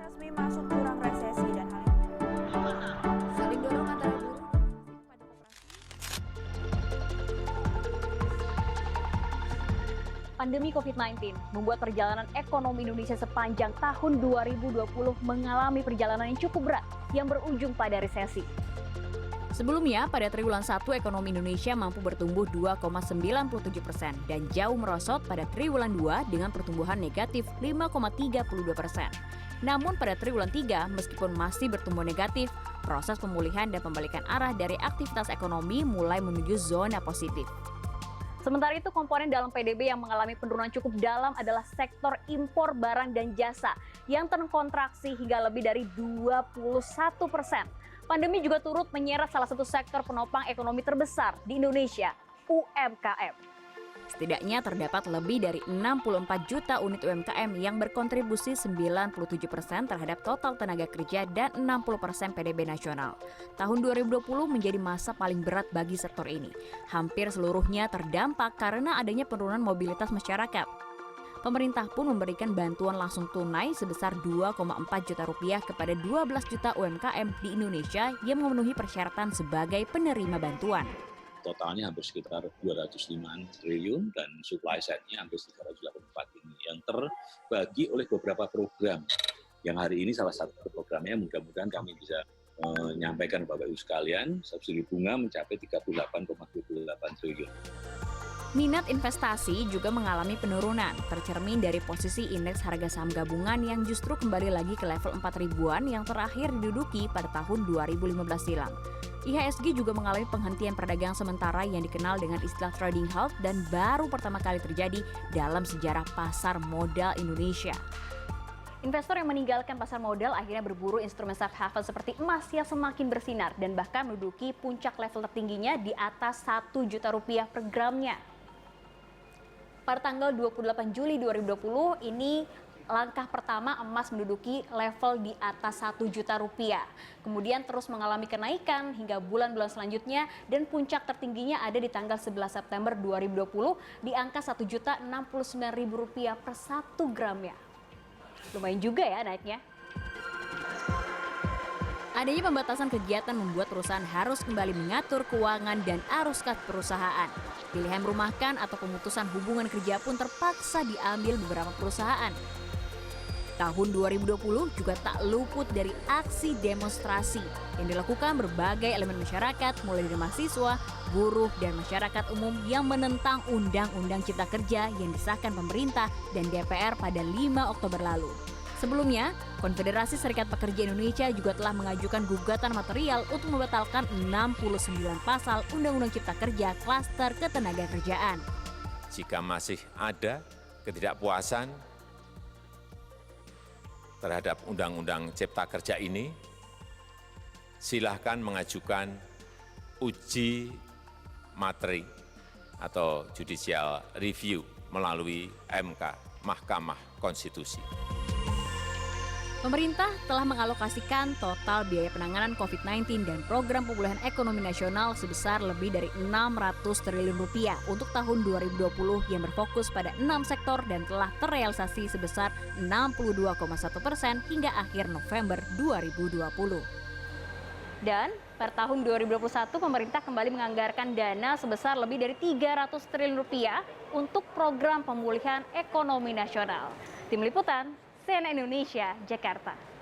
resmi masuk jurang resesi dan hal ini saling dorong antara buruh dan pada koperasi. Pandemi COVID-19 membuat perjalanan ekonomi Indonesia sepanjang tahun 2020 mengalami perjalanan yang cukup berat yang berujung pada resesi. Sebelumnya, pada triwulan 1 ekonomi Indonesia mampu bertumbuh 2,97% dan jauh merosot pada triwulan 2 dengan pertumbuhan negatif 5,32%. Namun pada triwulan 3, meskipun masih bertumbuh negatif, proses pemulihan dan pembalikan arah dari aktivitas ekonomi mulai menuju zona positif. Sementara itu, komponen dalam PDB yang mengalami penurunan cukup dalam adalah sektor impor barang dan jasa yang terkontraksi hingga lebih dari 21%. Pandemi juga turut menyeret salah satu sektor penopang ekonomi terbesar di Indonesia, UMKM. Setidaknya terdapat lebih dari 64 juta unit UMKM yang berkontribusi 97% terhadap total tenaga kerja dan 60% PDB nasional. Tahun 2020 menjadi masa paling berat bagi sektor ini. Hampir seluruhnya terdampak karena adanya penurunan mobilitas masyarakat. Pemerintah pun memberikan bantuan langsung tunai sebesar 2,4 juta rupiah kepada 12 juta UMKM di Indonesia yang memenuhi persyaratan sebagai penerima bantuan. Totalnya hampir sekitar 205 triliun dan supply side-nya hampir 384 ini yang terbagi oleh beberapa program. Yang hari ini salah satu programnya mudah-mudahan kami bisa menyampaikan Bapak Ibu sekalian, subsidi bunga mencapai 38,28 triliun. Minat investasi juga mengalami penurunan, tercermin dari posisi indeks harga saham gabungan yang justru kembali lagi ke level 4 ribuan yang terakhir diduduki pada tahun 2015 silam. IHSG juga mengalami penghentian perdagangan sementara yang dikenal dengan istilah trading halt dan baru pertama kali terjadi dalam sejarah pasar modal Indonesia. Investor yang meninggalkan pasar modal akhirnya berburu instrumen safe haven seperti emas yang semakin bersinar dan bahkan menduduki puncak level tertingginya di atas 1 juta rupiah per gramnya. Pada tanggal 28 Juli 2020 ini langkah pertama emas menduduki level di atas 1 juta rupiah. Kemudian terus mengalami kenaikan hingga bulan-bulan selanjutnya dan puncak tertingginya ada di tanggal 11 September 2020 di angka 1.069.000 rupiah per 1 gramnya. Lumayan juga ya naiknya. Adanya pembatasan kegiatan membuat perusahaan harus kembali mengatur keuangan dan arus kas perusahaan. Pilihan merumahkan atau pemutusan hubungan kerja pun terpaksa diambil beberapa perusahaan. Tahun 2020 juga tak luput dari aksi demonstrasi yang dilakukan berbagai elemen masyarakat mulai dari mahasiswa, buruh, dan masyarakat umum yang menentang Undang-Undang Cipta Kerja yang disahkan pemerintah dan DPR pada 5 Oktober lalu. Sebelumnya, Konfederasi Serikat Pekerja Indonesia juga telah mengajukan gugatan material untuk membatalkan 69 pasal Undang-Undang Cipta Kerja klaster ketenagakerjaan. Jika masih ada ketidakpuasan terhadap Undang-Undang Cipta Kerja ini, silahkan mengajukan uji materi atau judicial review melalui MK, Mahkamah Konstitusi. Pemerintah telah mengalokasikan total biaya penanganan COVID-19 dan program pemulihan ekonomi nasional sebesar lebih dari 600 triliun rupiah untuk tahun 2020 yang berfokus pada 6 sektor dan telah terrealisasi sebesar 62,1% hingga akhir November 2020. Dan per tahun 2021 pemerintah kembali menganggarkan dana sebesar lebih dari 300 triliun rupiah untuk program pemulihan ekonomi nasional. Tim Liputan CNN Indonesia, Jakarta.